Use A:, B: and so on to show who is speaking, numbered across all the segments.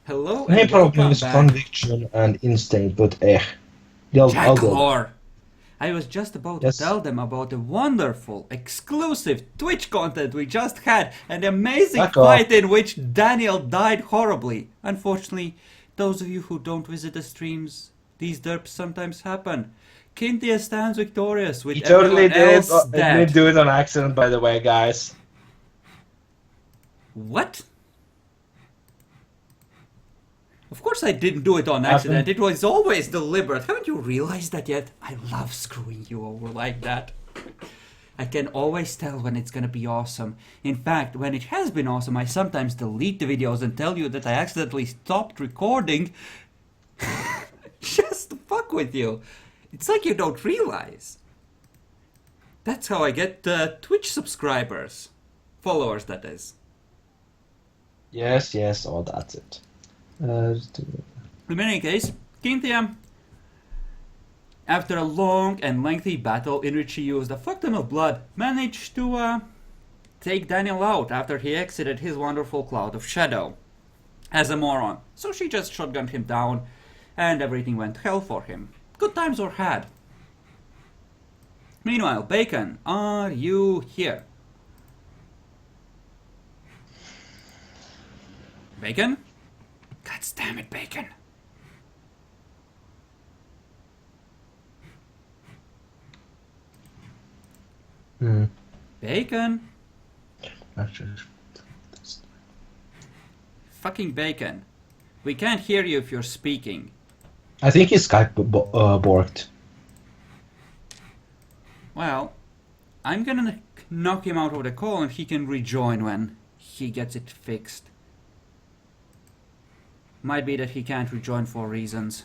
A: Hello
B: Main
A: and
B: problem
A: welcome
B: is
A: back,
B: conviction and instinct, but I'll go there.
A: Jackalore. I was just about to
B: Yes,
A: tell them about the wonderful, exclusive Twitch content we just had, an amazing
B: back off.
A: fight in which Daniel died horribly. Unfortunately, those of you who don't visit the streams, these derps sometimes happen. Cynthia stands victorious with
B: He totally
A: everyone
B: did it.
A: else
B: Didn't
A: dead.
B: do it on accident, by the way, guys.
A: What? Of course I didn't do it on accident,
B: Happened.
A: it was always deliberate. Haven't you realized that yet? I love screwing you over like that. I can always tell when it's gonna be awesome. In fact, when it has been awesome, I sometimes delete the videos and tell you that I accidentally stopped recording just to fuck with you. It's like you don't realize. That's how I get Twitch subscribers. Followers, that is.
B: Yes, oh, that's it.
A: In any case, Cynthia, after a long and lengthy battle in which she used a fuck ton of blood, managed to take Daniel out after he exited his wonderful cloud of shadow as a moron. So she just shotgunned him down and everything went to hell for him. Good times were had. Meanwhile, Bacon, are you here? Bacon? God damn it, Bacon. Bacon?
B: Actually,
A: Fucking Bacon. We can't hear you if you're speaking.
B: I think his Skype borked.
A: Well, I'm gonna knock him out of the call and he can rejoin when he gets it fixed. Might be that he can't rejoin for reasons.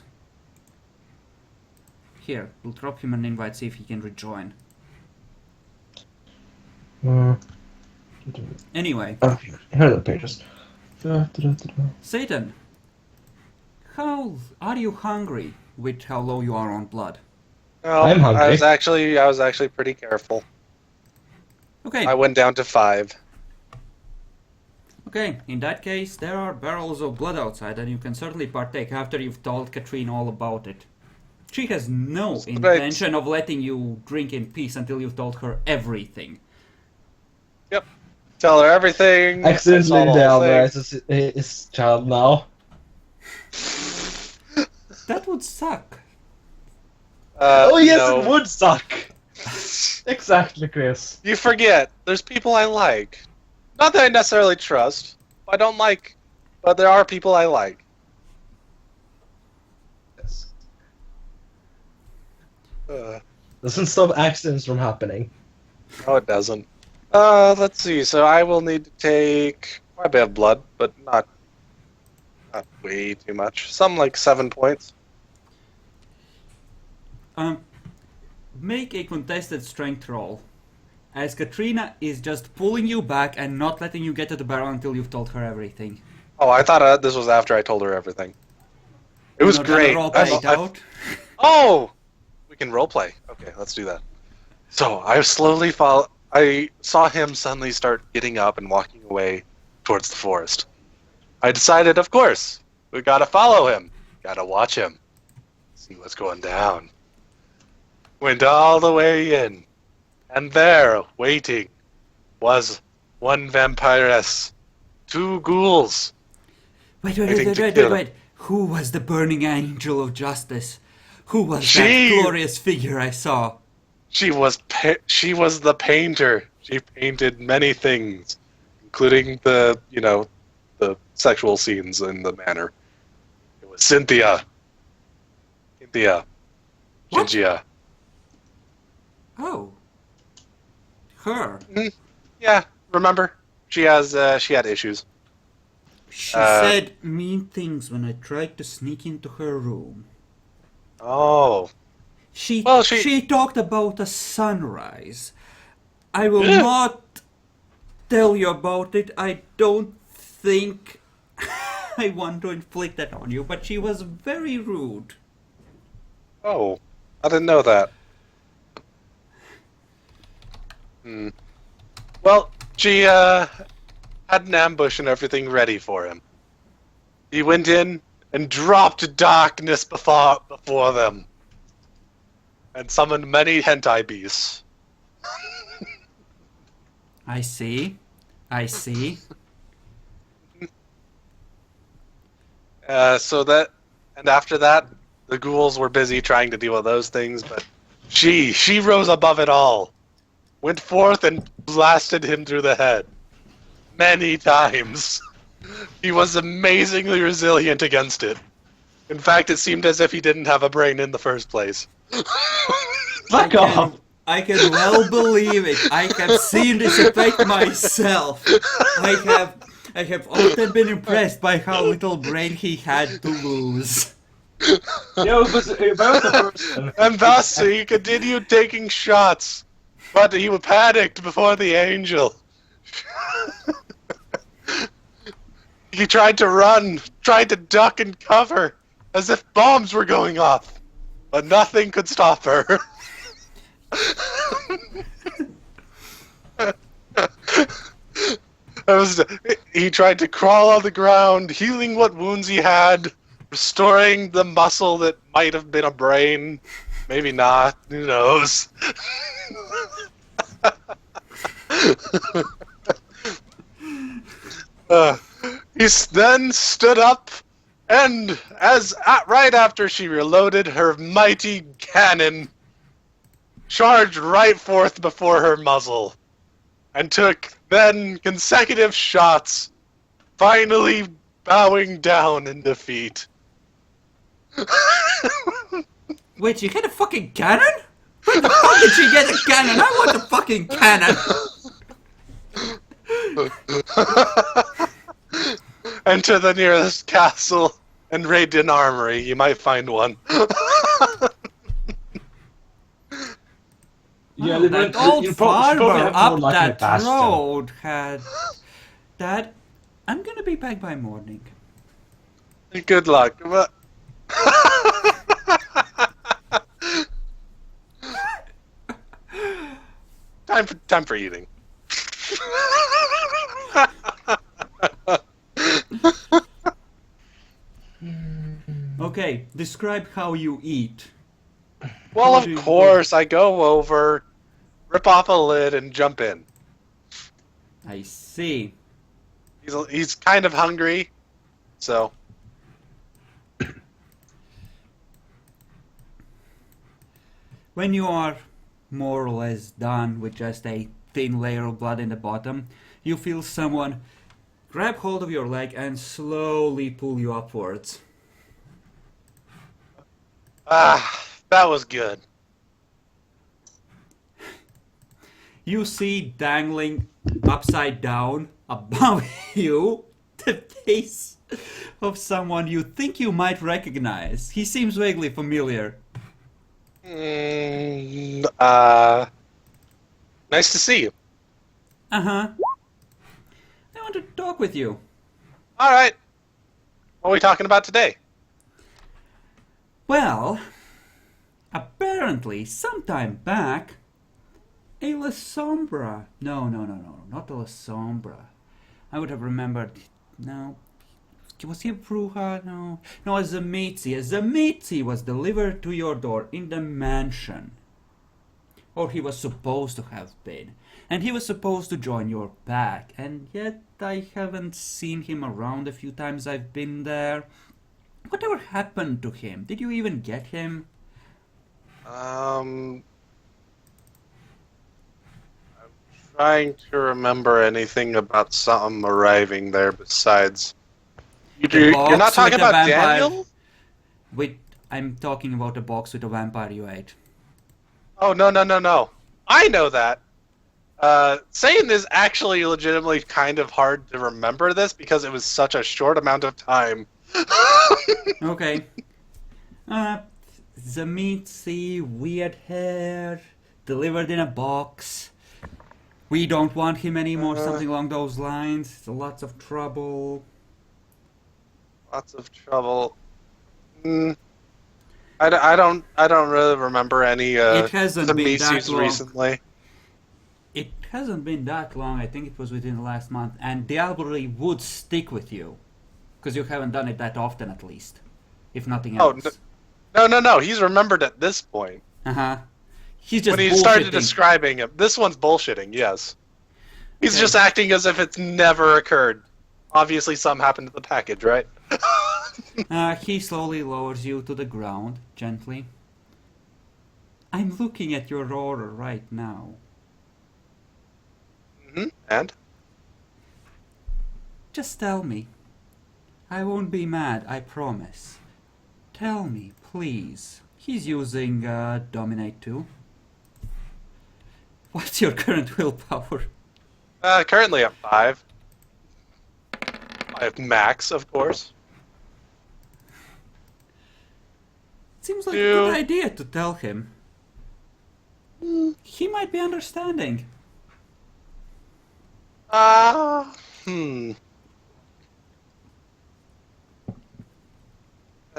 A: Here, we'll drop him an invite, see if he can rejoin. Anyway,
B: Here are the pages.
A: Satan, how are you hungry with how low you are on blood?
C: Well,
B: I'm hungry.
C: I was actually pretty careful.
A: Okay,
C: I went down to 5.
A: okay, in that case, there are barrels of blood outside and you can certainly partake after you've told Katrine all about it. She has no
C: Right.
A: intention of letting you drink in peace until you've told her everything.
C: Yep. Tell her everything. I saw
B: Accidentally
C: the whole thing.
B: down his child now.
A: That would suck.
B: Oh yes,
C: no.
B: it would suck. Exactly, Chris.
C: You forget. There's people I like. Not that I necessarily trust. I don't like. But there are people I like.
B: Yes.
C: Uh,
B: Doesn't stop accidents from happening.
C: no, it doesn't. Let's see. So I will need to take quite a bit of blood, but not way too much. Some like 7 points.
A: Make a contested strength roll. As Katrina is just pulling you back and not letting you get to the barrel until you've told her everything.
C: Oh, I thought this was after I told her everything. It was
A: You're not gonna
C: great.
A: roleplay it out?
C: Oh, we can roleplay. Okay, let's do that. So I slowly follow. I saw him suddenly start getting up and walking away towards the forest. I decided, of course, we gotta follow him. Gotta watch him. See what's going down. Went all the way in. And there, waiting, was one vampiress, 2 ghouls.
A: Wait.
C: kill him.
A: Who was the burning angel of justice? Who was
C: She-
A: that glorious figure I saw?
C: She was the painter. She painted many things, including the sexual scenes in the manor. It was Cynthia.
A: What?
C: Shinjia.
A: Oh. Her.
C: Yeah, remember? She had issues.
A: She said mean things when I tried to sneak into her room.
C: Oh.
A: She
C: Well, she-
A: talked about a sunrise. I will
C: Yeah.
A: not tell you about it. I don't think I want to inflict that on you, but she was very rude.
C: Oh. I didn't know that. Well, she had an ambush and everything ready for him. He went in and dropped darkness before them, and summoned many hentai beasts.
A: I see. I see.
C: And after that, the ghouls were busy trying to deal with those things, but she rose above it all, went forth and blasted him through the head many times. He was amazingly resilient against it. In fact, it seemed as if he didn't have a brain in the first place.
B: Fuck off!
A: I can well believe it. I have seen this effect myself. I have often been impressed by how little brain he had to lose.
B: Yeah, it was the person.
C: And thus he continued taking shots, but he panicked before the angel. He tried to run, tried to duck and cover, as if bombs were going off, but nothing could stop her. He tried to crawl on the ground, healing what wounds he had, restoring the muscle that might have been a brain. Maybe not. Who knows? He then stood up, and right after she reloaded her mighty cannon, charged right forth before her muzzle, and took then consecutive shots, finally bowing down in defeat.
A: Wait, you had a fucking cannon? Where the fuck did she get a cannon? I want a fucking cannon!
C: Enter the nearest castle and raid an armory. You might find one.
B: Yeah,
A: Oh, that old
B: you
A: farmer
B: probably have more
A: up
B: luck in the
A: that
B: past, though.
A: road had... Dad, I'm gonna be back by morning.
C: Good luck. Time for eating.
A: Okay, describe how you eat.
C: Well,
A: How
C: of
A: do you-
C: course, I go over, rip off a lid, and jump in.
A: I see.
C: He's kind of hungry, so...
A: When you are more or less done with just a thin layer of blood in the bottom, you feel someone grab hold of your leg and slowly pull you upwards.
C: Ah, that was good.
A: You see dangling upside down above you the face of someone you think you might recognize. He seems vaguely familiar.
C: Nice to see you.
A: Uh-huh. I want to talk with you.
C: Alright. What are we talking about today?
A: Well, apparently, sometime back, a La Sombra. No, not a La Sombra. I would have remembered. No. Was he a Bruja? No, a Zamitzi. A Zamitzi was delivered to your door in the mansion. Or he was supposed to have been. And he was supposed to join your pack. And yet I haven't seen him around a few times I've been there. Whatever happened to him? Did you even get him?
C: I'm trying to remember anything about something arriving there besides... You're not
A: box
C: talking
A: with the
C: about
A: vampire-
C: Daniel?
A: I'm talking about the box with the vampire you ate.
C: Oh, no. I know that. Saying is actually legitimately kind of hard to remember this because it was such a short amount of time.
A: Okay. Zamitzi, weird hair, delivered in a box. We don't want him anymore, something along those lines. Lots of trouble.
C: Lots of trouble. I don't really remember any
A: It hasn't been that
C: Zamisis
A: long.
C: recently.
A: It hasn't been that long. I think it was within the last month. And diablerie would stick with you. Because you haven't done it that often, at least. If nothing else.
C: No. He's remembered at this point.
A: Uh-huh. He's just
C: when he started describing it. This one's bullshitting, yes. He's just acting as if it's never occurred. Obviously something happened to the package, right?
A: He slowly lowers you to the ground, gently. I'm looking at your aura right now.
C: Mm-hmm. And?
A: Just tell me. I won't be mad, I promise. Tell me, please. He's using Dominate too. What's your current willpower?
C: Currently at 5. I have max, of course.
A: Seems like a good idea to tell him. He might be understanding.
C: Let's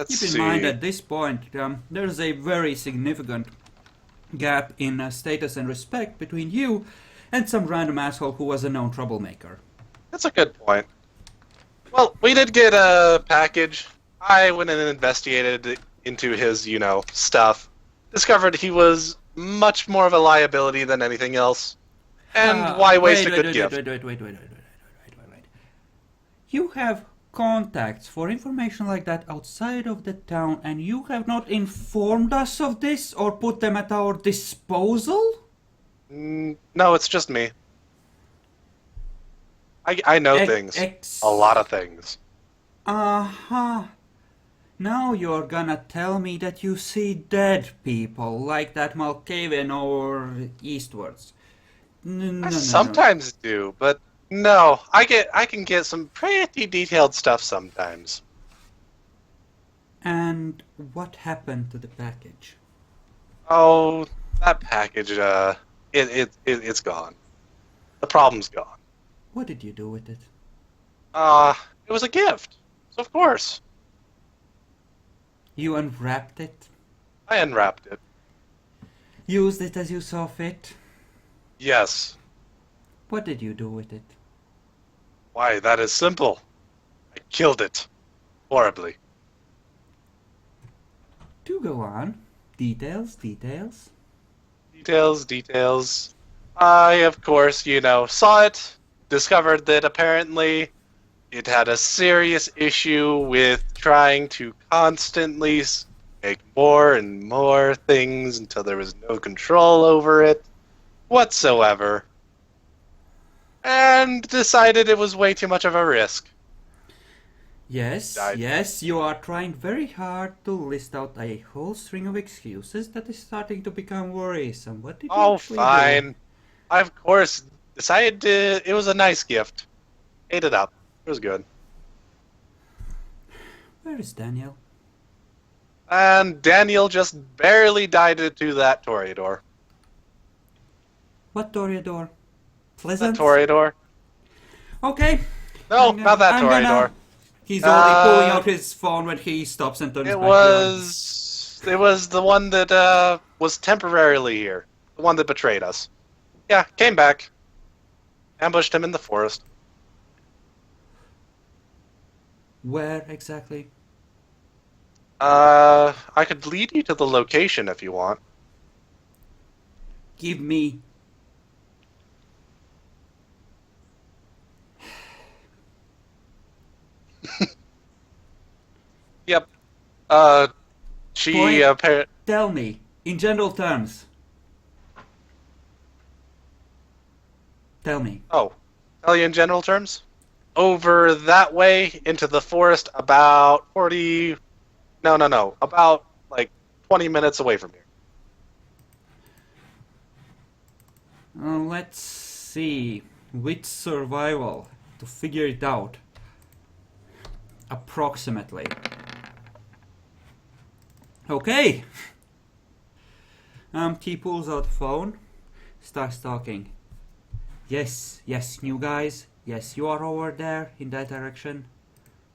A: Keep in mind at this point, there's a very significant gap in status and respect between you and some random asshole who was a known troublemaker.
C: That's a good point. Well, we did get a package. I went and investigated into his, stuff. Discovered he was much more of a liability than anything else. And why waste a good gift?
A: Wait. You have contacts for information like that outside of the town, and you have not informed us of this or put them at our disposal?
C: No, it's just me. I know things. A lot of things.
A: Uh-huh. Now you're gonna tell me that you see dead people, like that Malkavian or eastwards.
C: I sometimes do, but no, I can get some pretty detailed stuff sometimes.
A: And what happened to the package?
C: Oh, that package, it's gone. The problem's gone.
A: What did you do with it?
C: It was a gift. So of course.
A: You unwrapped it?
C: I unwrapped it.
A: Used it as you saw fit?
C: Yes.
A: What did you do with it?
C: Why, that is simple. I killed it. Horribly.
A: Do go on. Details.
C: Details. I, of course, saw it, discovered that apparently it had a serious issue with trying to constantly make more and more things until there was no control over it whatsoever. And decided it was way too much of a risk.
A: Yes, you are trying very hard to list out a whole string of excuses that is starting to become worrisome. What did you actually
C: fine.
A: do?
C: I, of course, decided it was a nice gift. Ate it up. It was good.
A: Where is Daniel?
C: And Daniel just barely died to that Toreador.
A: What Toreador? Pleasant?
C: That Toreador.
A: Okay.
C: No, not that Toreador.
A: He's only pulling out his phone when he stops and turns back around.
C: It was the one that was temporarily here. The one that betrayed us. Yeah, came back. Ambushed him in the forest.
A: Where exactly?
C: I could lead you to the location if you want.
A: Give me...
C: Yep.
A: Tell me, in general terms. Tell me.
C: Oh, tell you in general terms? Over that way into the forest about 40... No. About, 20 minutes away from here.
A: Let's see. With survival, to figure it out. Approximately. Okay. He pulls out the phone, starts talking. Yes, new guys. Yes, you are over there in that direction.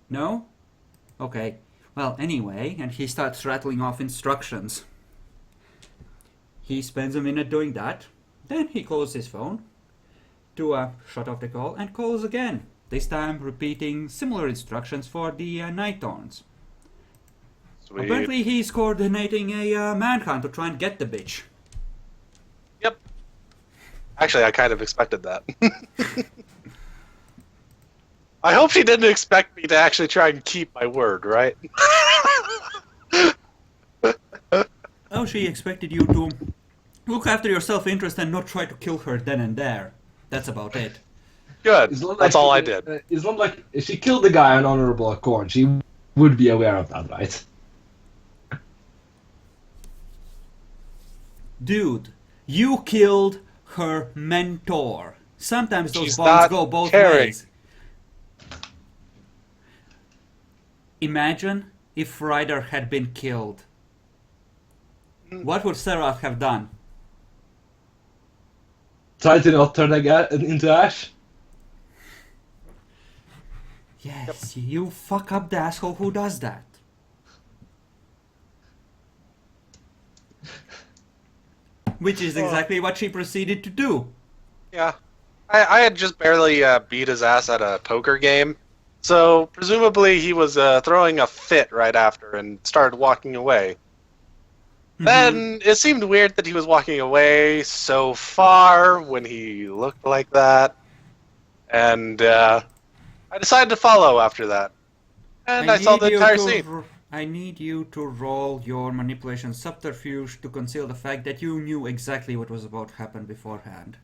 A: No? Okay. Well, anyway, and he starts rattling off instructions. He spends a minute doing that. Then he closes his phone. to shut off the call and calls again. This time repeating similar instructions for the Nighthorns.
C: Sweet.
A: Apparently he's coordinating a manhunt to try and get the bitch.
C: Yep. Actually, I kind of expected that. I hope she didn't expect me to actually try and keep my word, right?
A: Oh, she expected you to look after your self-interest and not try to kill her then and there. That's about it.
C: Good.
B: It's not
C: That's
B: like
C: all I
B: she-
C: did.
B: It's not like if she killed the guy on honorable accord, she would be aware of that, right?
A: Dude, you killed her mentor. Sometimes those
C: She's
A: bonds
C: not
A: go both
C: caring.
A: ways. Imagine if Ryder had been killed. What would Seraph have done?
B: Try to not turn the guy into ash.
A: Yes, you fuck up the asshole who does that. Which is exactly what she proceeded to do.
C: Yeah. I had just barely beat his ass at a poker game. So, presumably he was throwing a fit right after and started walking away. Then, it seemed weird that he was walking away so far when he looked like that. And I decided to follow after that. And I saw the entire scene.
A: I need you to roll your manipulation subterfuge to conceal the fact that you knew exactly what was about to happen beforehand.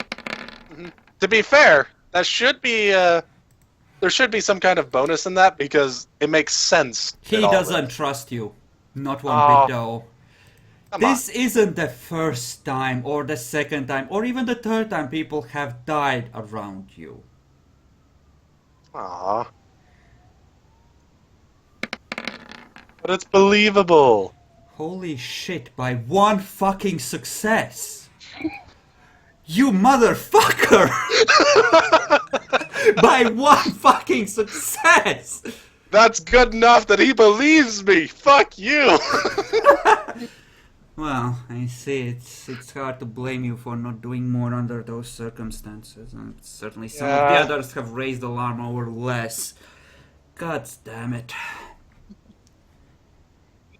C: To be fair, that should be there should be some kind of bonus in that because it makes sense.
A: He
C: in all
A: doesn't
C: this.
A: trust you. Not one
C: Oh,
A: bit though.
C: Come
A: This isn't the first time or the second time or even the third time people have died around you.
C: on. Aw. But it's believable.
A: Holy shit, by one fucking success. You motherfucker! By one fucking success!
C: That's good enough that he believes me. Fuck you.
A: Well, I see. It's hard to blame you for not doing more under those circumstances. And certainly some of the
C: Yeah.
A: others have raised alarm over less. God damn it.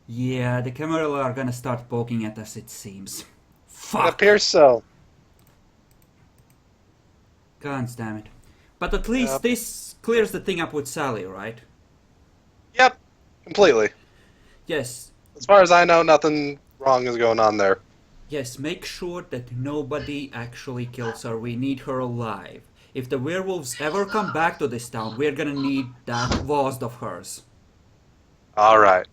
A: Yeah, the Camarilla are gonna start poking at us, it seems.
C: It
A: Fuck!
C: appears so.
A: God damn it. But at least
C: Yep.
A: this clears the thing up with Sally, right?
C: Yep, completely.
A: Yes.
C: As far as I know, nothing wrong is going on there.
A: Yes, make sure that nobody actually kills her. We need her alive. If the werewolves ever come back to this town, we're gonna need that vase of hers.
C: All right.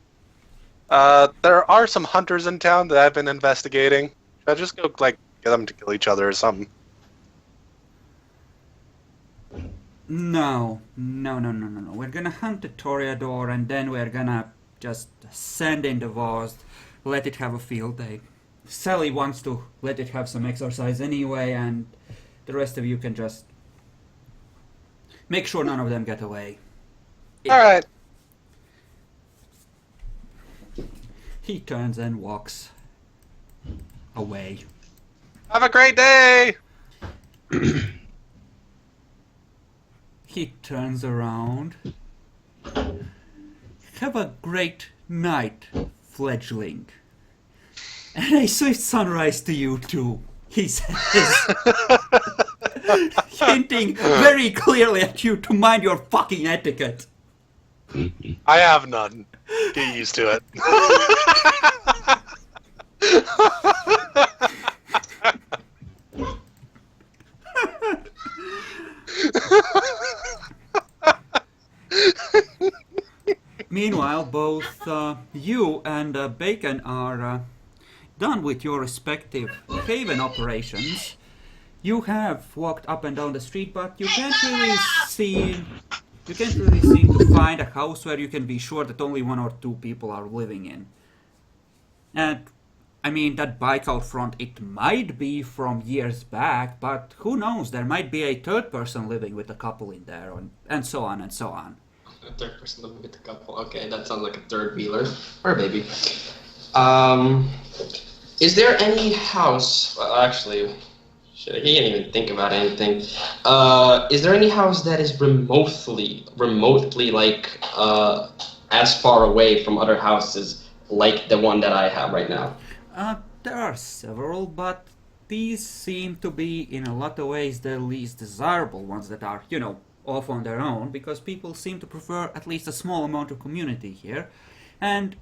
C: There are some hunters in town that I've been investigating. Should I just go get them to kill each other or something?
A: No. We're gonna hunt the Toreador and then we're gonna just send in the vase, let it have a field day. Sally wants to let it have some exercise anyway, and the rest of you can just make sure none of them get away.
C: All right.
A: He turns and walks away.
C: Have a great day.
A: He turns around. Have a great night, fledgling. And a swift sunrise to you too, he says. Hinting very clearly at you to mind your fucking etiquette.
C: I have none. Get used to it.
A: Meanwhile, both you and Bacon are done with your respective haven operations. You have walked up and down the street, but you can't really seem to find a house where you can be sure that only one or two people are living in. And I mean, that bike out front, it might be from years back, but who knows? There might be a third person living with a couple in there, and so on and so on.
D: A third person living with a couple. Okay, that sounds like a third wheeler. Or a baby. Is there any house... Well, actually... Shit. Shit, he can't even think about anything. Is there any house that is remotely like as far away from other houses like the one that I have right now?
A: There are several, but these seem to be, in a lot of ways, the least desirable ones that are, off on their own, because people seem to prefer at least a small amount of community here. And,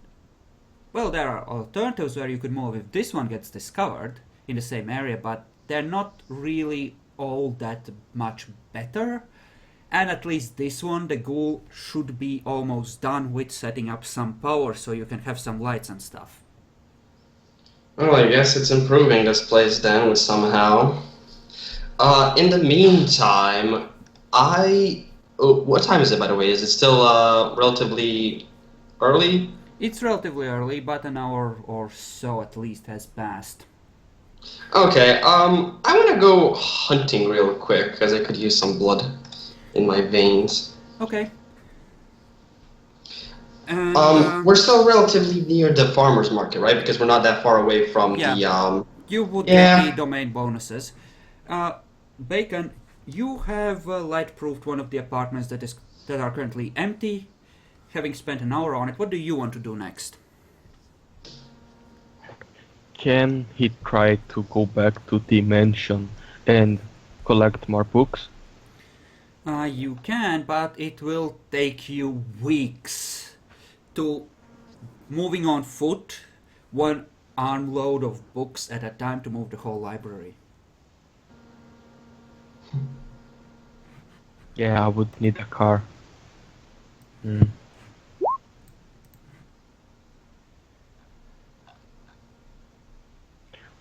A: well, there are alternatives where you could move if this one gets discovered in the same area, but they're not really all that much better. And at least this one, the ghoul, should be almost done with setting up some power so you can have some lights and stuff.
D: Well, I guess it's improving this place then with somehow. In the meantime, what time is it, by the way? Is it still relatively early?
A: It's relatively early, but an hour or so at least has passed.
D: Okay, I want to go hunting real quick, because I could use some blood in my veins.
A: Okay. And,
D: we're still relatively near the farmer's market, right? Because we're not that far away from the,
A: You would
D: yeah.
A: get the domain bonuses. Bacon, you have light-proofed one of the apartments that are currently empty. Having spent an hour on it, what do you want to do next?
E: Can he try to go back to the mansion and collect more books?
A: You can, but it will take you weeks to moving on foot, one armload of books at a time to move the whole library.
E: Yeah, I would need a car.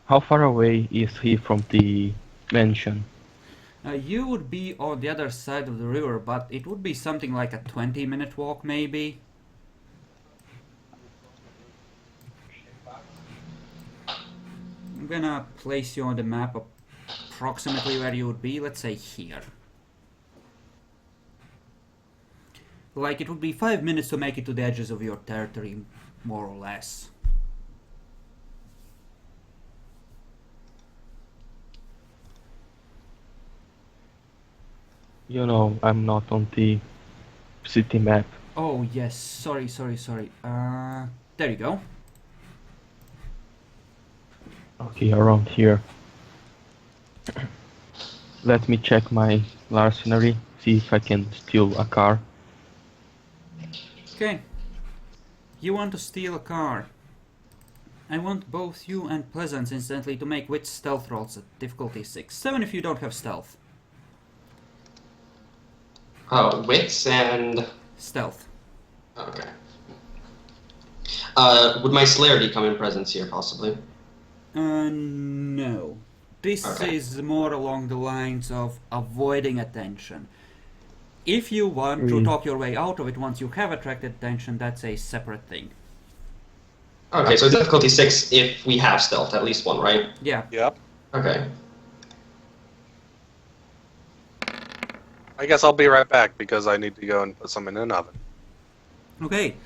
E: How far away is he from the mansion?
A: You would be on the other side of the river, but it would be something like a 20-minute walk, maybe. I'm gonna place you on the map approximately where you would be, let's say here. Like, it would be 5 minutes to make it to the edges of your territory, more or less.
E: You know, I'm not on the city map.
A: Oh, yes, sorry. There you go.
E: Okay, around here. Let me check my larceny, see if I can steal a car.
A: Okay. You want to steal a car. I want both you and Pleasance instantly to make wit stealth rolls at difficulty 6. 7 if you don't have stealth.
D: Wits and...
A: Stealth.
D: Okay. Would my celerity come in presence here, possibly?
A: No. This is more along the lines of avoiding attention. If you want to talk your way out of it once you have attracted attention, that's a separate thing.
D: Okay, so difficulty 6 if we have stealth, at least one, right?
A: Yeah.
C: Yep.
D: Okay.
C: I guess I'll be right back because I need to go and put some in an oven.
A: Okay.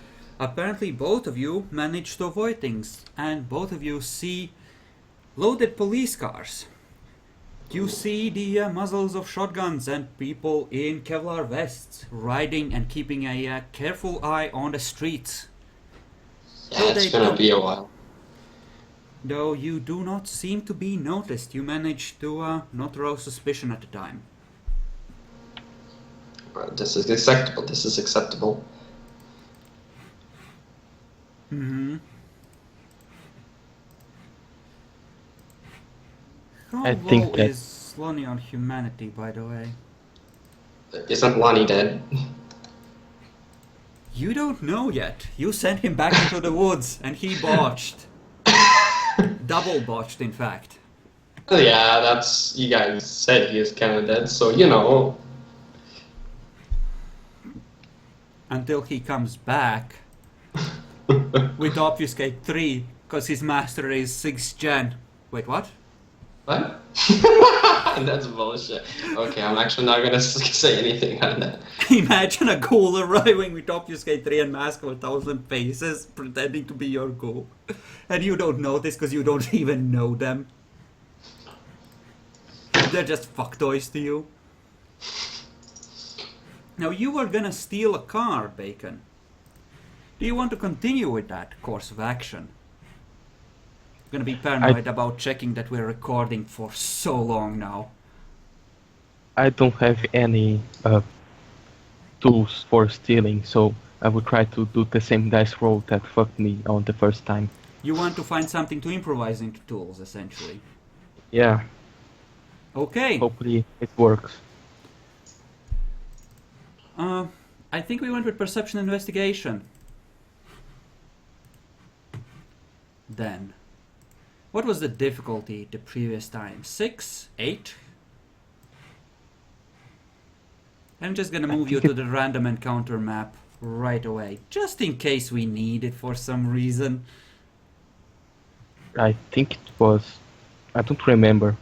A: Apparently both of you managed to avoid things, and both of you see loaded police cars. You see the muzzles of shotguns and people in Kevlar vests riding and keeping a careful eye on the streets.
D: Yeah, it's gonna be a while.
A: Though you do not seem to be noticed, you managed to not rouse suspicion at the time.
D: This is acceptable. This is acceptable.
A: Mm-hmm. How
E: I
A: low
E: think that-
A: is Lonnie on humanity, by the way?
D: Isn't Lonnie dead?
A: You don't know yet. You sent him back into the woods, and he botched. Double botched, in fact.
D: Yeah, that's... You guys said he is kind of dead, so, you know...
A: Until he comes back with Obfuscate 3, because his master is 6th gen. Wait, what?
D: What? That's bullshit. Okay, I'm actually not gonna say anything on that.
A: Imagine a ghoul arriving with Obfuscate 3 and Mask of 1,000 Faces, pretending to be your ghoul. And you don't know this because you don't even know them. They're just fuck toys to you. Now you were gonna steal a car, Bacon. Do you want to continue with that course of action? Gonna be paranoid about checking that we're recording for so long now.
E: I don't have any tools for stealing, so I would try to do the same dice roll that fucked me on the first time.
A: You want to find something to improvise into tools, essentially.
E: Yeah,
A: Okay.
E: hopefully it works.
A: I think we went with perception investigation. Then. What was the difficulty the previous time? 6? 8? I'm just gonna move you to the random encounter map right away, just in case we need it for some reason.
E: I think it was... I don't remember.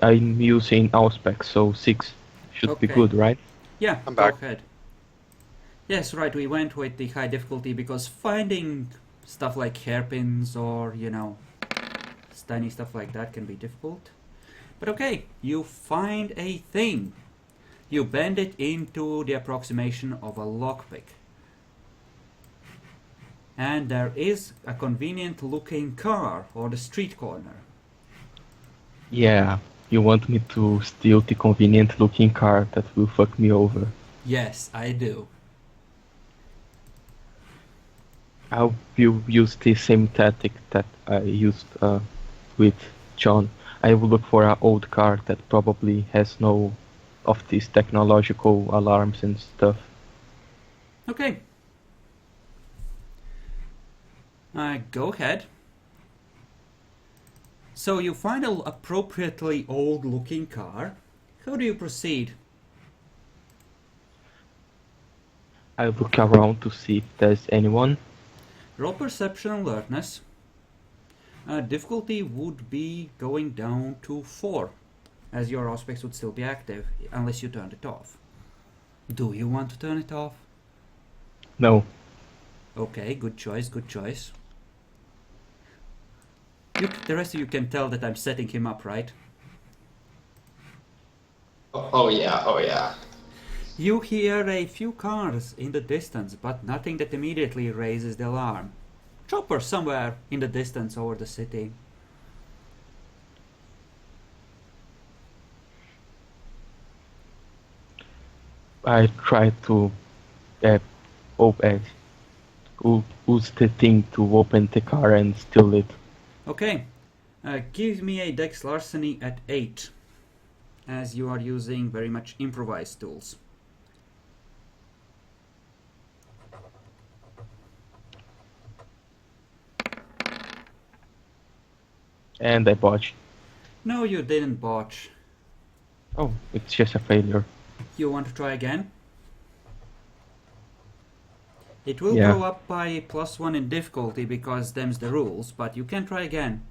E: I'm using Auspex, so 6 should be
A: Okay.
E: good, right?
A: Yeah,
C: I'm
A: go
C: back.
A: ahead. Yes, right, we went with the high difficulty because finding stuff like hairpins or, you know, tiny stuff like that can be difficult. But okay, you find a thing. You bend it into the approximation of a lockpick. And there is a convenient looking car on the street corner.
E: Yeah, you want me to steal the convenient looking car that will fuck me over.
A: Yes, I do.
E: I will use the same tactic that I used with John. I will look for an old car that probably has no of these technological alarms and stuff.
A: Okay. Go ahead. So you find an appropriately old looking car. How do you proceed?
E: I look around to see if there's anyone.
A: Roll perception alertness. Difficulty would be going down to 4, as your aspects would still be active, unless you turned it off. Do you want to turn it off?
E: No.
A: Okay, good choice, good choice. The rest of you can tell that I'm setting him up, right?
D: Oh yeah, oh yeah.
A: You hear a few cars in the distance, but nothing that immediately raises the alarm. Chopper somewhere in the distance over the city.
E: I try to use the thing to open the car and steal it.
A: Okay, give me a Dex Larceny at 8, as you are using very much improvised tools.
E: And I botched.
A: No, you didn't botch.
E: Oh, it's just a failure.
A: You want to try again? It will
E: Yeah.
A: go up by +1 in difficulty because them's the rules, but you can try again.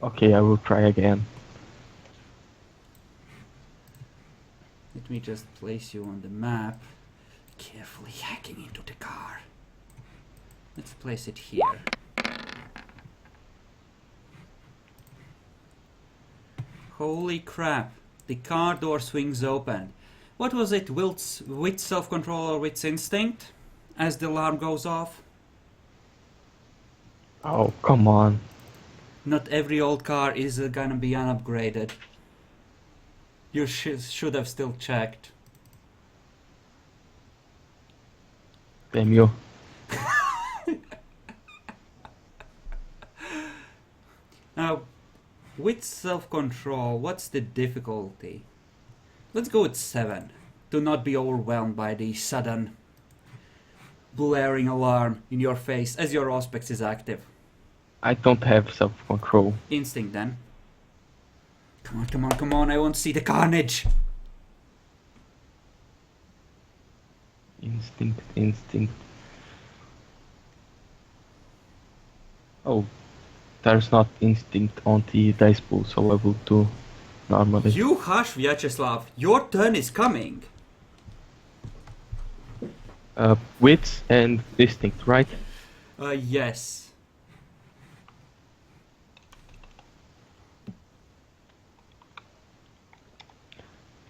E: Okay, I will try again.
A: Let me just place you on the map. Carefully hacking into the car. Let's place it here. Holy crap. The car door swings open. What was it, wit self-control or wit's instinct? As the alarm goes off?
E: Oh, come on.
A: Not every old car is gonna be unupgraded. You should have still checked.
E: Damn you.
A: Now, with self-control, what's the difficulty? Let's go with 7. Do not be overwhelmed by the sudden blaring alarm in your face as your Auspex is active.
E: I don't have self-control.
A: Instinct then. Come on, come on, come on, I want to see the carnage!
E: Instinct. Oh, there's not instinct on the dice pool, so I will do normally.
A: You hush, Vyacheslav, your turn is coming!
E: Wits and instinct, right?
A: Yes.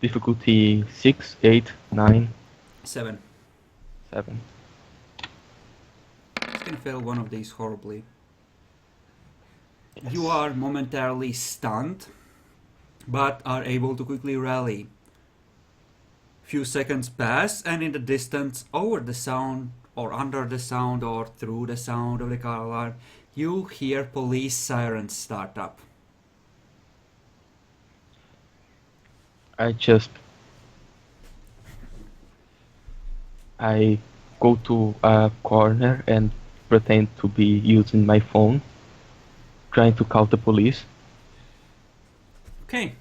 E: Difficulty 6, 8, 9,
A: 7.
E: 7.
A: Just gonna fail one of these horribly.
E: Yes.
A: You are momentarily stunned, but are able to quickly rally. Few seconds pass, and in the distance, over the sound, or under the sound, or through the sound of the car alarm, you hear police sirens start up.
E: I go to a corner and pretend to be using my phone, trying to call the police.
A: Okay.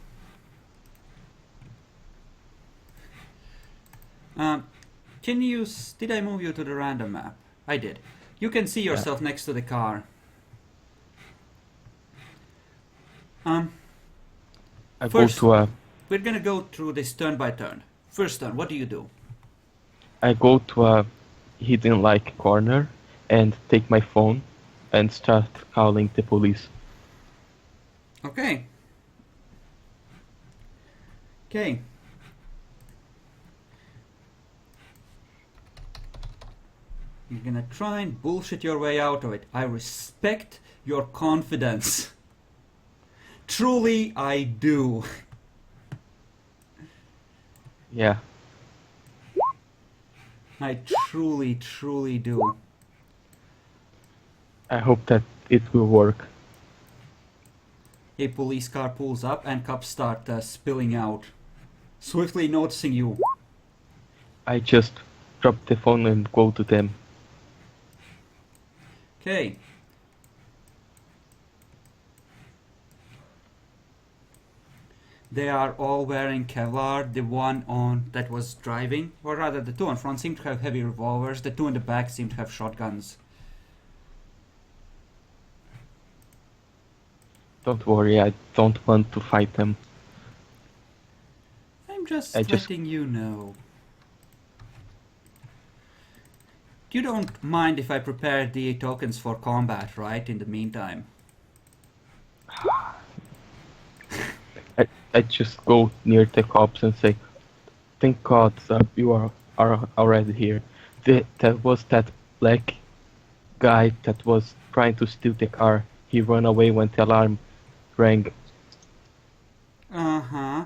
A: Can you... Did I move you to the random map? I did. You can see yourself next to the car.
E: I
A: First-
E: go to a
A: We're gonna go through this turn by turn. First turn, what do you do?
E: I go to a hidden like corner and take my phone and start calling the police.
A: Okay. Okay. You're gonna try and bullshit your way out of it. I respect your confidence. Truly, I do.
E: Yeah.
A: I truly, truly do.
E: I hope that it will work.
A: A police car pulls up and cops start spilling out, swiftly noticing you.
E: I just drop the phone and go to them.
A: Okay. They are all wearing Kevlar. The one on that was driving, or rather the two on front seem to have heavy revolvers. The two in the back seem to have shotguns.
E: Don't worry, I don't want to fight them.
A: I'm just
E: I just-
A: letting you know. You don't mind if I prepare the tokens for combat, right? In the meantime.
E: I just go near the cops and say, "Thank God you are already here." That was that black guy that was trying to steal the car. He ran away when the alarm rang.
A: Uh-huh.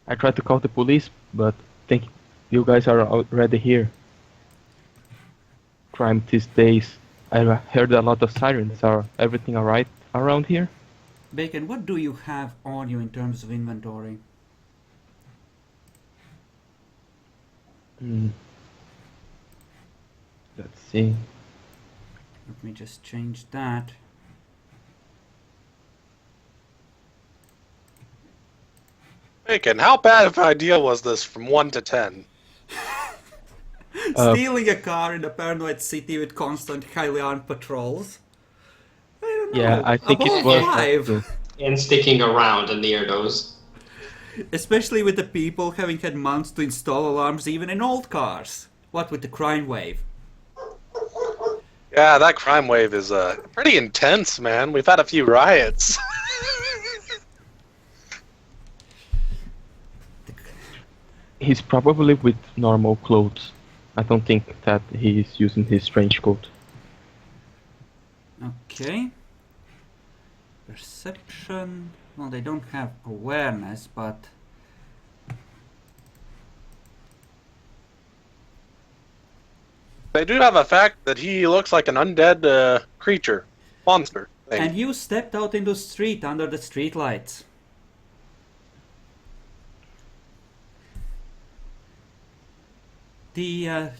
E: I tried to call the police, but think you guys are already here. Crime these days. I heard a lot of sirens. Are everything alright around here?
A: Bacon, what do you have on you in terms of inventory?
E: Let's see.
A: Let me just change that.
C: Bacon, how bad of an idea was this from 1 to 10?
A: Stealing a car in a paranoid city with constant highly armed patrols? I don't know.
E: Yeah, I think
A: Above
E: it was.
A: 5.
D: And sticking around near those.
A: Especially with the people having had months to install alarms even in old cars. What with the crime wave?
C: Yeah, that crime wave is pretty intense, man. We've had a few riots.
E: He's probably with normal clothes. I don't think that he's using his trench coat.
A: Okay. Perception. Well, they don't have awareness, but...
C: They do have a fact that he looks like an undead creature. Monster thing.
A: And you stepped out into the street under the street lights. The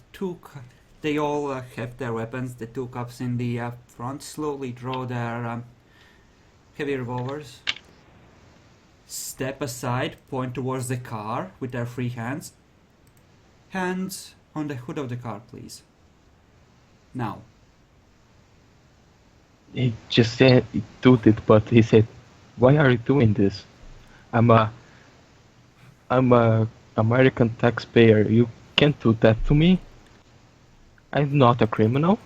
A: they all have their weapons. The two cops in the front slowly draw their heavy revolvers. Step aside, point towards the car with their free hands. Hands on the hood of the car, please. Now.
E: He just said he did it, but he said, "Why are you doing this? I'm a American taxpayer. You can't do that to me." I'm not a criminal.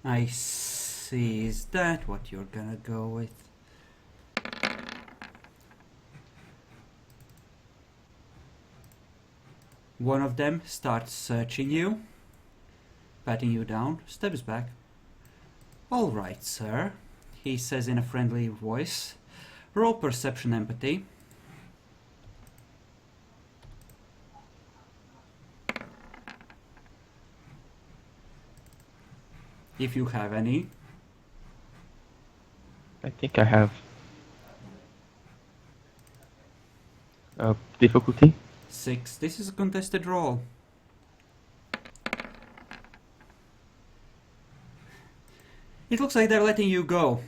A: I see. Is that what you're gonna go with? One of them starts searching you, patting you down, steps back. All right, sir, he says in a friendly voice. Roll perception empathy. If you have any.
E: I think I have difficulty.
A: 6. This is a contested roll. It looks like they're letting you go.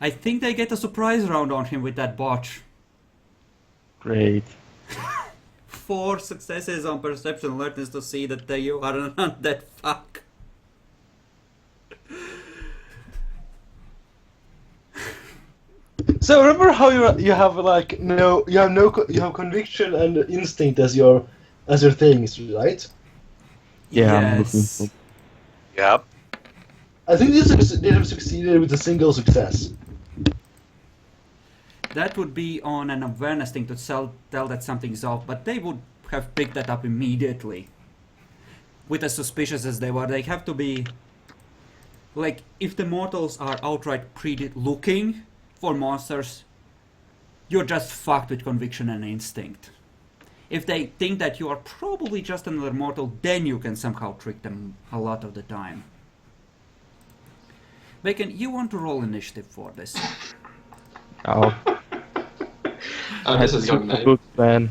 A: I think they get a surprise round on him with that botch.
E: Great.
A: 4 successes on perception alertness to see that you are an undead fuck.
B: So remember how you have like you have conviction and instinct as your things, right?
E: Yeah, I'm looking
A: Yes.
E: for...
C: Yep.
B: I think they have succeeded with a single success.
A: That would be on an awareness thing to tell that something's off, but they would have picked that up immediately. With as suspicious as they were, they have to be... Like, if the mortals are outright looking for monsters, you're just fucked with conviction and instinct. If they think that you are probably just another mortal, then you can somehow trick them a lot of the time. Bacon, you want to roll initiative for this.
E: Oh,
D: This is
E: that's
D: going
E: a
D: nice.
E: good plan.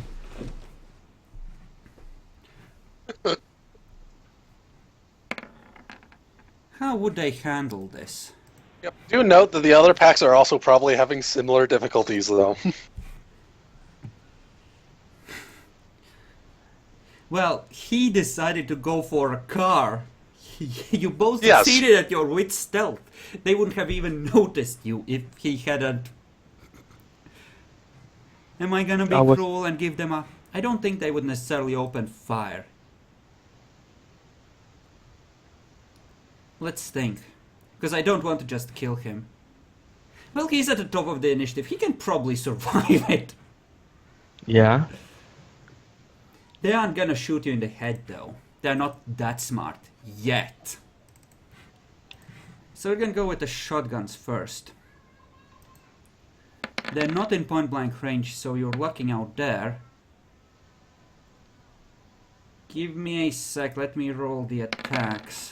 A: How would they handle this?
C: Yep. Do note that the other packs are also probably having similar difficulties, though.
A: Well, he decided to go for a car. You both
C: Yes.
A: succeeded at your wit's stealth. They wouldn't have even noticed you if he hadn't. Am I gonna be
E: I was-
A: cruel and give them a... I don't think they would necessarily open fire. Let's think. Because I don't want to just kill him. Well, he's at the top of the initiative. He can probably survive it.
E: Yeah.
A: They aren't gonna shoot you in the head, though. They're not that smart. Yet. So we're gonna go with the shotguns first. They're not in point blank range, so you're lucking out there. Give me a sec, let me roll the attacks.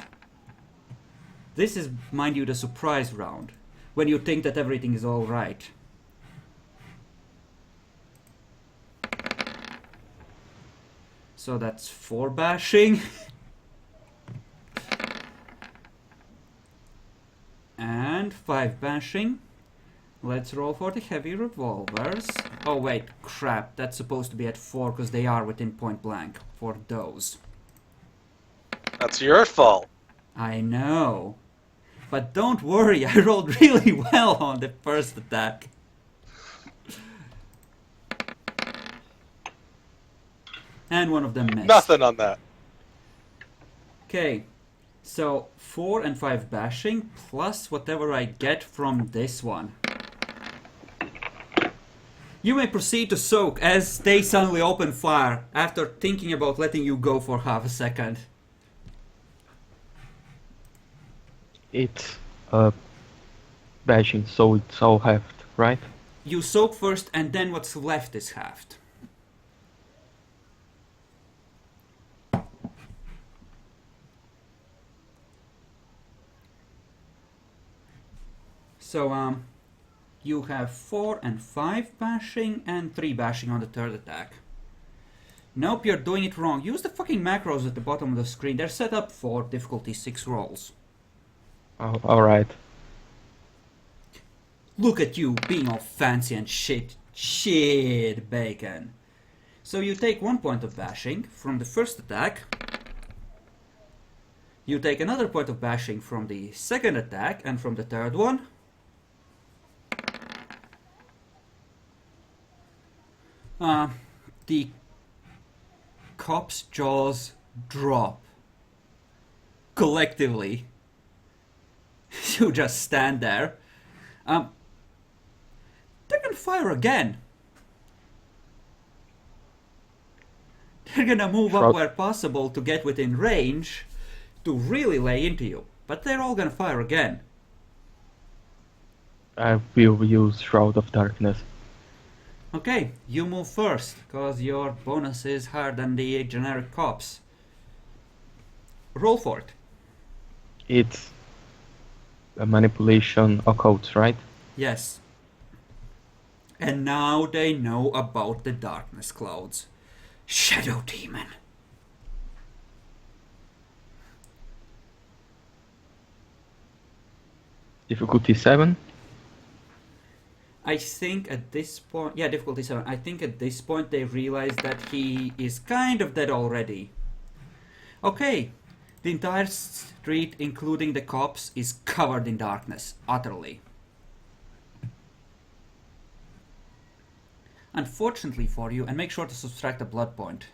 A: This is, mind you, the surprise round. When you think that everything is alright. So that's 4 bashing. And 5 bashing. Let's roll for the heavy revolvers. Oh wait, crap, that's supposed to be at 4 because they are within point blank for those.
C: That's your fault.
A: I know. But don't worry, I rolled really well on the first attack. And one of them missed.
C: Nothing on that.
A: Okay, so 4 and 5 bashing plus whatever I get from this one. You may proceed to soak as they suddenly open fire after thinking about letting you go for half a second.
E: It's bashing, so it's all halved, right?
A: You soak first and then what's left is halved. So, you have 4 and 5 bashing and 3 bashing on the third attack. Nope, you're doing it wrong. Use the fucking macros at the bottom of the screen. They're set up for difficulty 6 rolls.
E: Oh, alright.
A: Look at you being all fancy and shit. Shit, Bacon. So you take 1 point of bashing from the first attack. You take another point of bashing from the second attack and from the third one. The cop's jaws drop. Collectively. You just stand there. They're gonna fire again. They're gonna move up where possible to get within range to really lay into you. But they're all gonna fire again.
E: I will use Shroud of Darkness.
A: Okay, you move first, because your bonus is higher than the generic cops. Roll for it.
E: It's a manipulation occult, right?
A: Yes. And now they know about the darkness clouds. Shadow Demon.
E: Difficulty 7.
A: I think at this point, yeah, difficulty 7. I think at this point they realize that he is kind of dead already. Okay, the entire street, including the cops, is covered in darkness, utterly. Unfortunately for you, and make sure to subtract a blood point.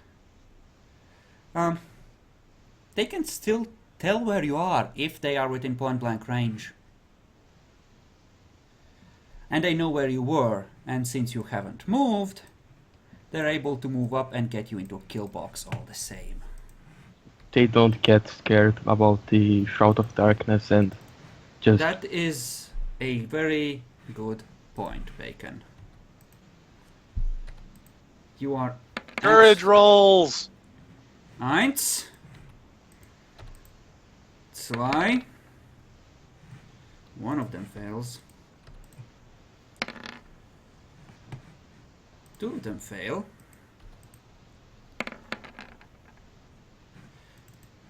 A: They can still tell where you are if they are within point blank range. And they know where you were, and since you haven't moved, they're able to move up and get you into a kill box all the same.
E: They don't get scared about the Shroud of Darkness and just...
A: That is a very good point, Bacon. You are...
C: Courage rolls!
A: Eins. Zwei. One of them fails. Two of them fail.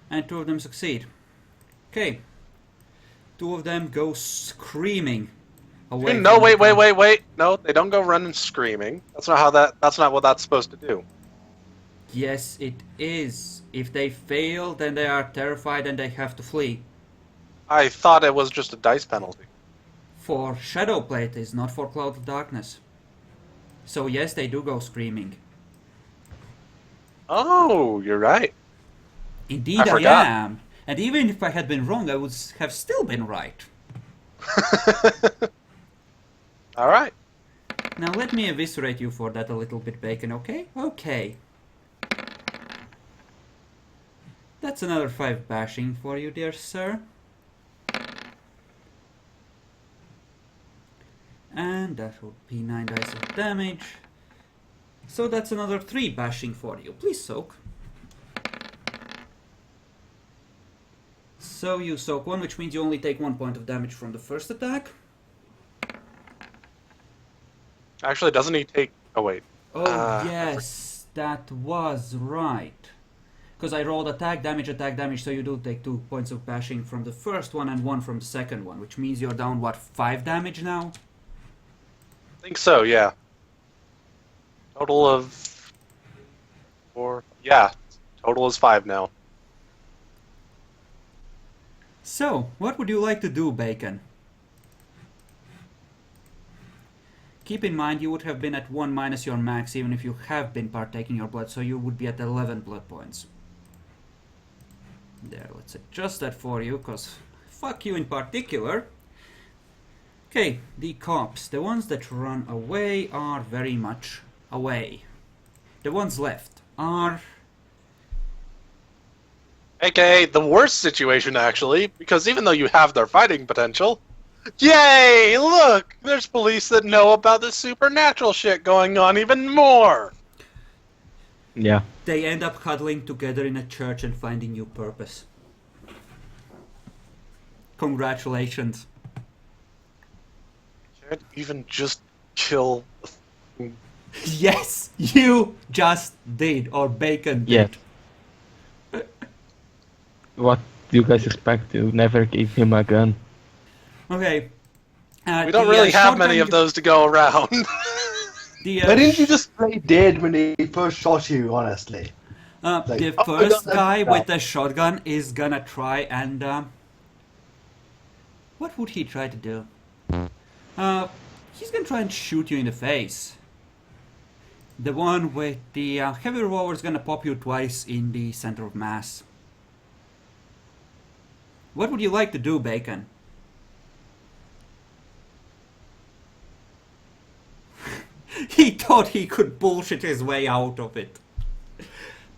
A: And two of them succeed. Okay. Two of them go screaming away.
C: No,
A: from
C: wait,
A: the
C: wait, wait, wait. No, they don't go running screaming. That's not what that's supposed to do.
A: Yes, it is. If they fail, then they are terrified and they have to flee.
C: I thought it was just a dice penalty.
A: For Shadowplay it is, not for Cloud of Darkness. So yes, they do go screaming.
C: Oh, you're right.
A: Indeed
C: I
A: I
C: forgot.
A: am. And even if I had been wrong, I would have still been right.
C: Alright.
A: Now let me eviscerate you for that a little bit, Bacon, okay? Okay. That's another 5 bashing for you, dear sir. And that would be 9 dice of damage. So that's another 3 bashing for you. Please soak. So you soak 1, which means you only take 1 point of damage from the first attack.
C: Actually, doesn't he take... Oh, wait.
A: Oh, yes, that was right. Because I rolled attack damage, so you do take 2 points of bashing from the first one and 1 from the second one, which means you're down, what, 5 damage now?
C: I think so, yeah. Total of... 4... Yeah, total is 5 now.
A: So, what would you like to do, Bacon? Keep in mind you would have been at 1 minus your max even if you have been partaking your blood, so you would be at 11 blood points. There, let's adjust that for you, because fuck you in particular. Okay, the cops, the ones that run away are very much away. The ones left are...
C: AKA the worst situation, actually, because even though you have their fighting potential... Yay! Look! There's police that know about the supernatural shit going on even more!
E: Yeah.
A: They end up huddling together in a church and finding new purpose. Congratulations.
C: Can't even just kill...
A: Yes, you just did, or Bacon did.
E: Yeah. What do you guys expect? You never gave him a gun.
A: Okay.
C: We don't really have many of those to go around.
B: Why didn't you just play dead when he first shot you, honestly?
A: The
B: oh,
A: first
B: no,
A: guy
B: no.
A: with the shotgun is gonna try and... what would he try to do? He's gonna try and shoot you in the face. The one with the heavy revolver is gonna pop you twice in the center of mass. What would you like to do, Bacon? He thought he could bullshit his way out of it.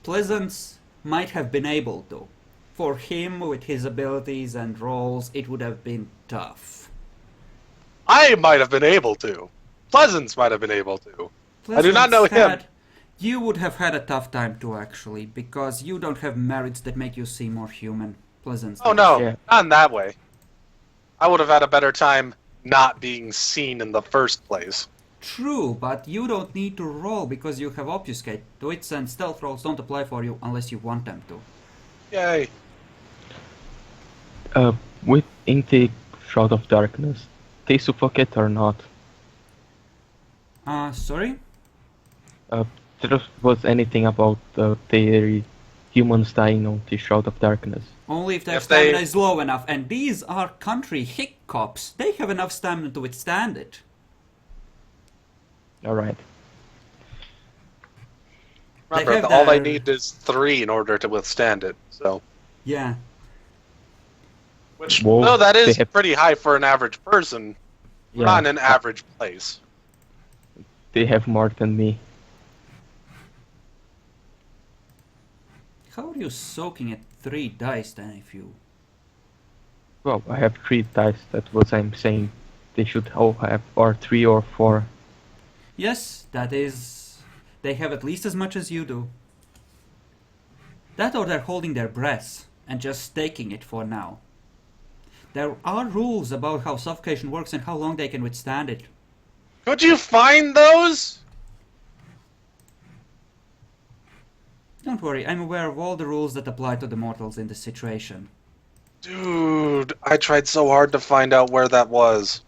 A: Pleasance might have been able to. For him, with his abilities and roles, it would have been tough.
C: I might have been able to. Pleasance might have been able to. I do not know him.
A: You would have had a tough time too, actually, because you don't have merits that make you seem more human. Pleasance.
C: Oh
A: does.
C: no,
E: Yeah.
C: not in that way. I would have had a better time not being seen in the first place.
A: True, but you don't need to roll because you have obfuscate. Wits and stealth rolls don't apply for you unless you want them to.
C: Yay.
E: With intake Shroud of Darkness, they suffocate or not?
A: Sorry?
E: There was anything about the humans dying on the Shroud of Darkness.
A: Only if their
C: If they-
A: stamina is low enough, and these are country hiccups. They have enough stamina to withstand it.
E: Alright.
C: Remember,
A: have
C: all I
A: their-
C: need is 3 in order to withstand it. So,
A: Yeah.
C: which
E: Whoa,
C: no, that
E: they
C: is
E: have-
C: pretty high for an average person. We're not in an average place.
E: They have more than me.
A: How are you soaking at 3 dice then if you...
E: Well, I have 3 dice, that's what I'm saying. They should all have or 3 or 4.
A: Yes, that is... They have at least as much as you do. That or they're holding their breaths and just taking it for now. There are rules about how suffocation works and how long they can withstand it.
C: Could you find those?
A: Don't worry, I'm aware of all the rules that apply to the mortals in this situation.
C: Dude, I tried so hard to find out where that was.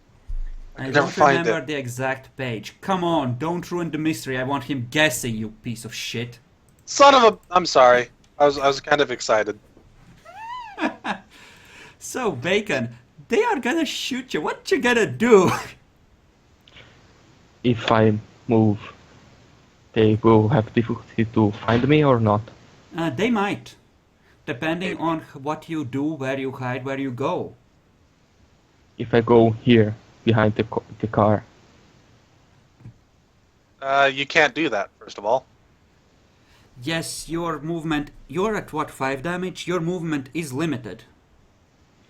A: I
C: could never
A: don't
C: find
A: remember
C: it.
A: the exact page. Come on, don't ruin the mystery. I want him guessing, you piece of shit.
C: Son of a... I'm sorry. I was kind of excited.
A: So, Bacon, they are gonna shoot you. What you gonna do?
E: If I move, they will have difficulty to find me or not.
A: They might. Depending on what you do, where you hide, where you go.
E: If I go here, behind the car,
C: You can't do that, first of all.
A: Yes, your movement... You're at what, 5 damage? Your movement is limited.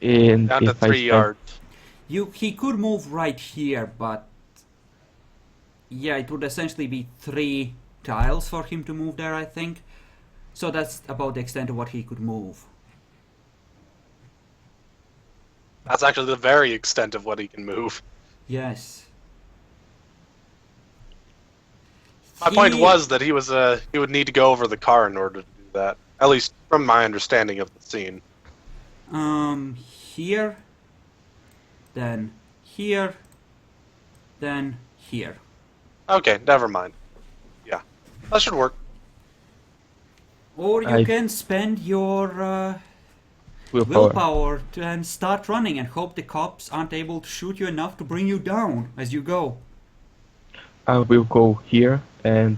E: and
C: Down to
E: if I
C: 3
E: stand-
C: yards.
A: He could move right here, but... Yeah, it would essentially be 3 tiles for him to move there, I think. So that's about the extent of what he could move.
C: That's actually the very extent of what he can move.
A: Yes.
C: My point was that he would need to go over the car in order to do that. At least from my understanding of the scene.
A: Here, then here, then here.
C: Okay, never mind. Yeah, that should work.
A: Or you
E: I-
A: can spend your willpower and start running and hope the cops aren't able to shoot you enough to bring you down as you go.
E: I will go here and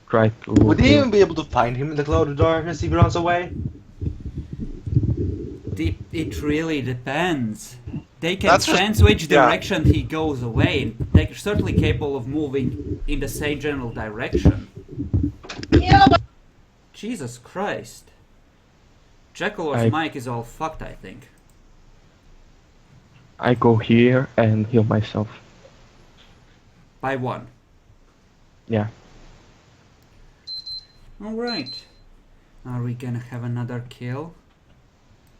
E: try to.
B: Would they even be able to find him in the cloud of darkness if he runs away?
A: It really depends. They can
C: That's just-
A: sense which
C: yeah.
A: direction he goes away. They're certainly capable of moving in the same general direction. Jesus Christ. Jackalor's mic is all fucked, I think.
E: I go here and heal myself.
A: By 1.
E: Yeah.
A: Alright. Are we gonna have another kill?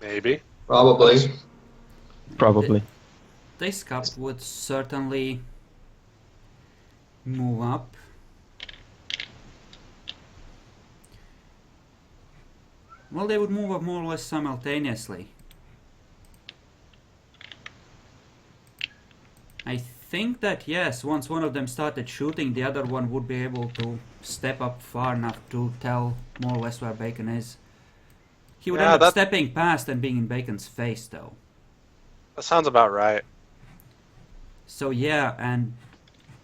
C: Maybe.
D: Probably.
E: Probably.
A: This cup would certainly move up. Well, they would move up more or less simultaneously. I think that yes, once one of them started shooting, the other one would be able to step up far enough to tell more or less where Bacon is. He would
C: Yeah,
A: end up
C: that-
A: stepping past and being in Bacon's face, though.
C: That sounds about right.
A: So yeah, and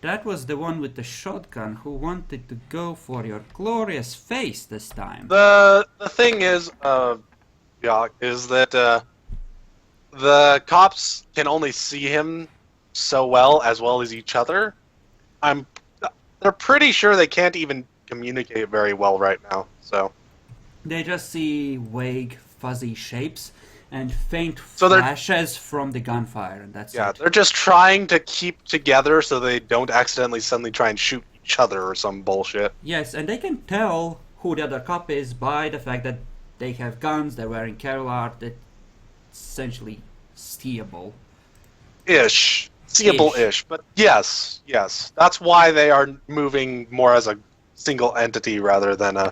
A: that was the one with the shotgun who wanted to go for your glorious face this time.
C: The thing is, yeah, is that the cops can only see him so well as each other. They're pretty sure they can't even communicate very well right now. So
A: They just see vague, fuzzy shapes and faint
C: So they're-
A: flashes from the gunfire, and that's
C: yeah,
A: it.
C: they're just trying to keep together so they don't accidentally suddenly try and shoot each other or some bullshit.
A: Yes, and they can tell who the other cop is by the fact that they have guns, they're wearing Kevlar, that's essentially seeable.
C: Seeable-ish, but yes, that's why they are moving more as a single entity rather than a,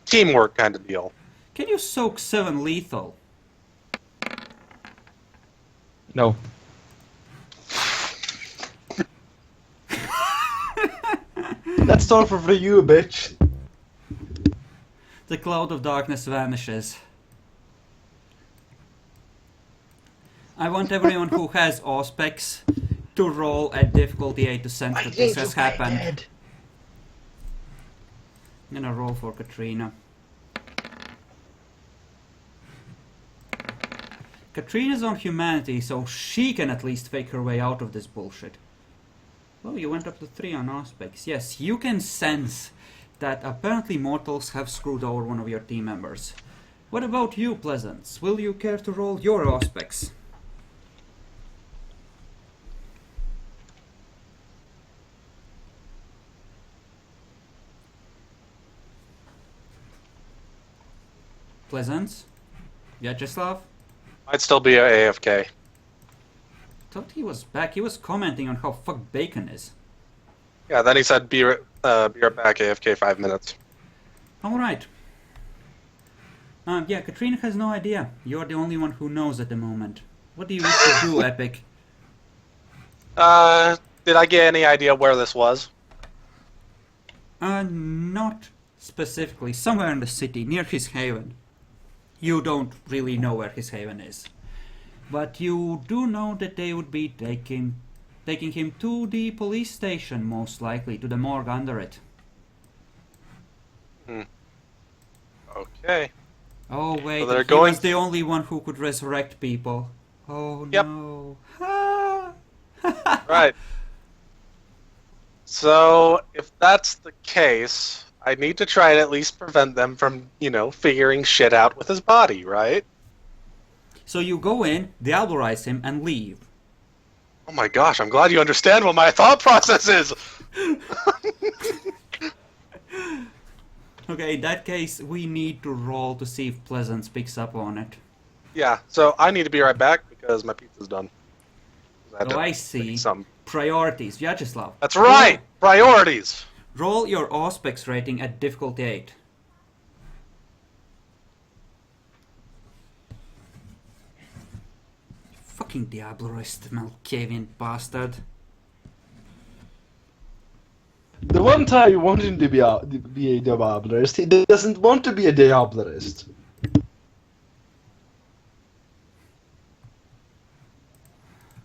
C: teamwork kind of deal.
A: Can you soak 7 lethal?
E: No.
B: That's all for you, bitch.
A: The cloud of darkness vanishes. I want everyone who has Auspex to roll at difficulty 8 to sense that this has happened. I'm gonna roll for Katrina. Katrina's on humanity, so she can at least fake her way out of this bullshit. Well, you went up to 3 on Auspex. Yes, you can sense that apparently mortals have screwed over one of your team members. What about you, Pleasance? Will you care to roll your Auspex? Pleasance? Vyacheslav?
C: I'd still be a AFK.
A: Thought he was back. He was commenting on how fucked bacon is.
C: Yeah, then he said, be right back, AFK 5 minutes.
A: Alright. Yeah, Katrina has no idea. You're the only one who knows at the moment. What do you wish to do, Epic?
C: Did I get any idea where this was?
A: Not specifically. Somewhere in the city, near his haven. You don't really know where his haven is. But you do know that they would be taking him to the police station, most likely, to the morgue under it.
C: Okay.
A: Oh wait,
C: So they're
A: he
C: going-
A: was the only one who could resurrect people. Oh
C: Yep.
A: no. Ah.
C: Right. So, if that's the case, I need to try and at least prevent them from, figuring shit out with his body, right?
A: So you go in, diablerize him, and leave.
C: Oh my gosh, I'm glad you understand what my thought process is!
A: Okay, in that case, we need to roll to see if Pleasance picks up on it.
C: Yeah, so I need to be right back because my pizza's done. had to
A: I see.
C: make some.
A: Priorities, Vyacheslav.
C: That's right! Priorities!
A: Roll your Auspex rating at difficulty 8. Fucking Diablerist, Malkavian bastard.
B: The one time you want him to be a Diablerist, he doesn't want to be a Diablerist.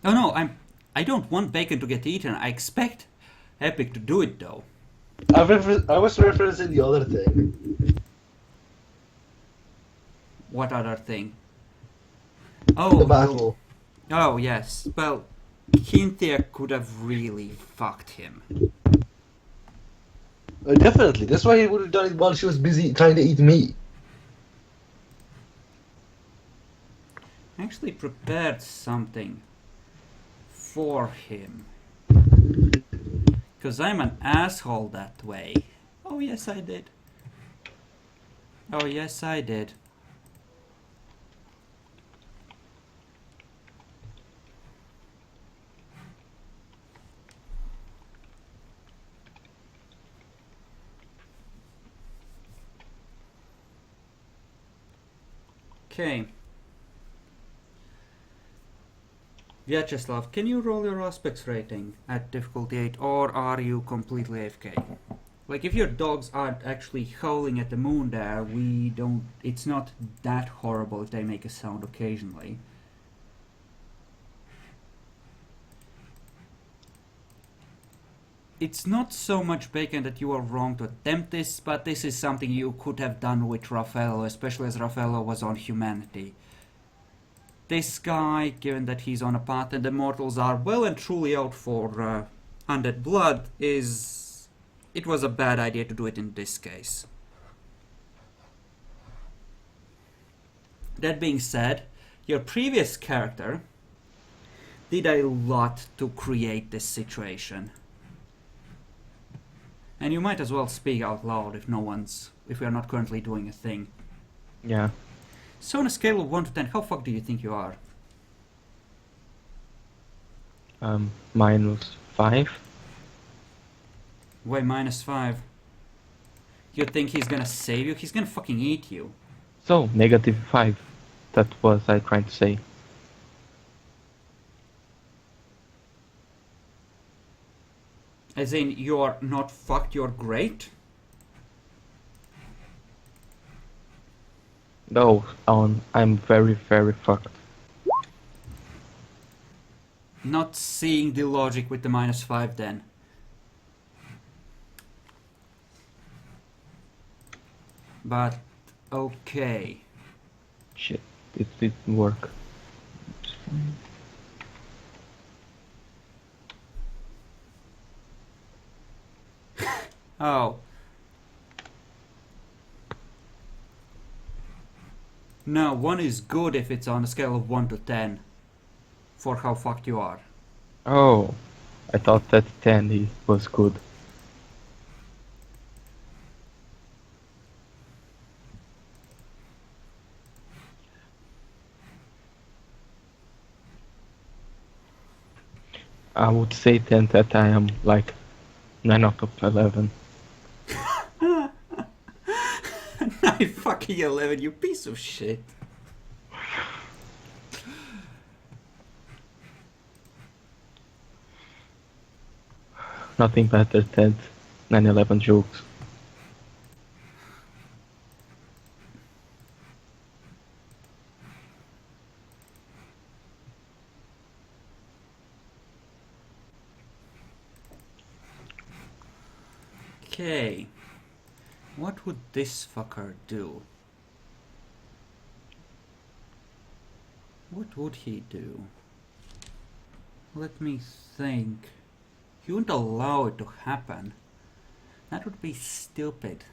A: Oh no, I don't want bacon to get eaten. I expect Epic to do it though.
B: I was referencing the other thing.
A: What other thing?
B: The
A: Oh,
B: battle.
A: oh yes. Well, Cynthia could have really fucked him.
B: Definitely. That's why he would have done it while she was busy trying to eat me.
A: I actually prepared something for him. Because I'm an asshole that way. Oh yes I did. Oh yes I did. Okay. Vyacheslav, can you roll your Auspex rating at difficulty 8, or are you completely AFK? Like, if your dogs aren't actually howling at the moon there, it's not that horrible if they make a sound occasionally. It's not so much, Bacon, that you are wrong to attempt this, but this is something you could have done with Raffaello, especially as Raffaello was on humanity. This guy, given that he's on a path and the mortals are well and truly out for undead blood, it was a bad idea to do it in this case. That being said, your previous character did a lot to create this situation. And you might as well speak out loud if we are not currently doing a thing.
E: Yeah.
A: So on a scale of 1 to 10, how fucked do you think you are?
E: -5.
A: Why -5? You think he's gonna save you? He's gonna fucking eat you.
E: So, -5. That was I trying to say.
A: As in, you're not fucked, you're great?
E: No, I'm very, very fucked.
A: Not seeing the logic with the -5 then. But, okay.
E: Shit, it didn't work. It's fine.
A: Oh. No, 1 is good if it's on a scale of 1 to 10. For how fucked you are.
E: Oh, I thought that 10 was good. I would say then that I am like 9 out of 11.
A: 9 fucking 11, you piece of shit.
E: Nothing better than 9/11 jokes.
A: Okay. What would this fucker do? What would he do? Let me think. He wouldn't allow it to happen. That would be stupid.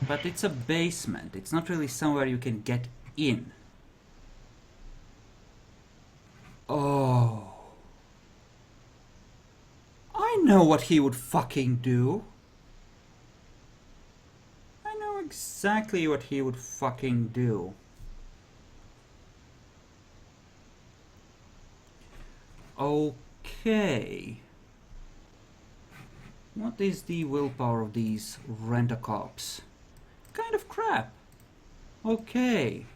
A: But it's a basement. It's not really somewhere you can get in. Oh. I know what he would fucking do. I know exactly what he would fucking do. Okay. What is the willpower of these rent-a-cops? Kind of crap. Okay.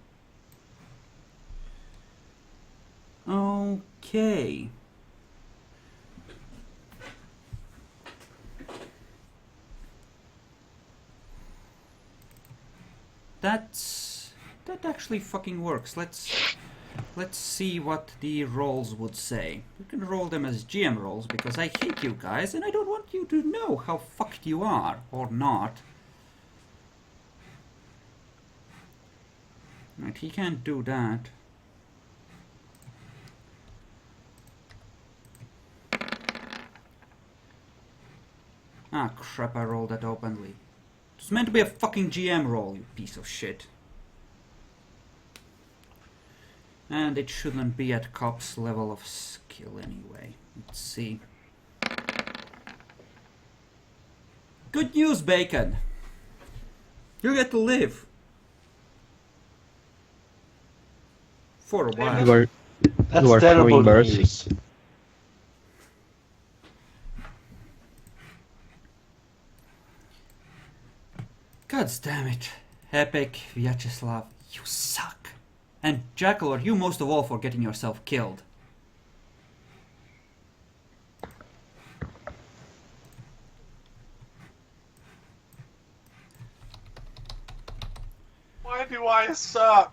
A: Okay. That actually fucking works. Let's see what the rolls would say. You can roll them as GM rolls because I hate you guys and I don't want you to know how fucked you are or not. Right, he can't do that. Ah crap, I rolled that openly. It's meant to be a fucking GM roll, you piece of shit. And it shouldn't be at cop's level of skill anyway. Let's see. Good news, Bacon! You get to live. For a while.
E: You
B: That's
E: are
B: terrible
E: showing mercy.
B: news.
A: God damn it. Epic, Vyacheslav, you suck. And Jackal, you most of all for getting yourself killed.
C: Why do I suck?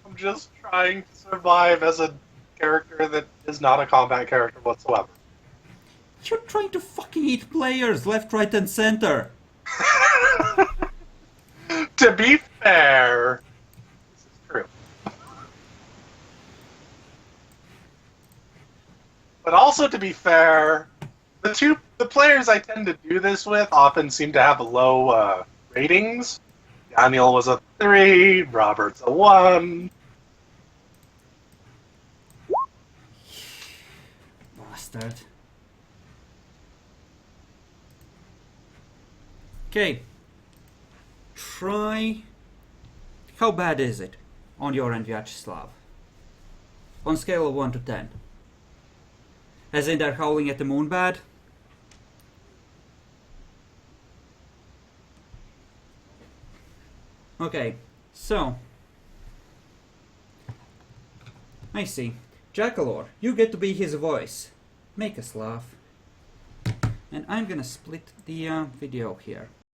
C: I'm just trying to survive as a character that is not a combat character whatsoever.
A: You're trying to fucking eat players left, right, and center.
C: To be fair, this is true. But also, to be fair, the players I tend to do this with often seem to have low ratings. Daniel was a 3, Robert's a 1.
A: Bastard. Okay. Try. How bad is it on your end, Vyacheslav? On scale of 1 to 10. As in they're howling at the moon bad? Okay, so. I see. Jackalor, you get to be his voice. Make us laugh. And I'm gonna split the video here.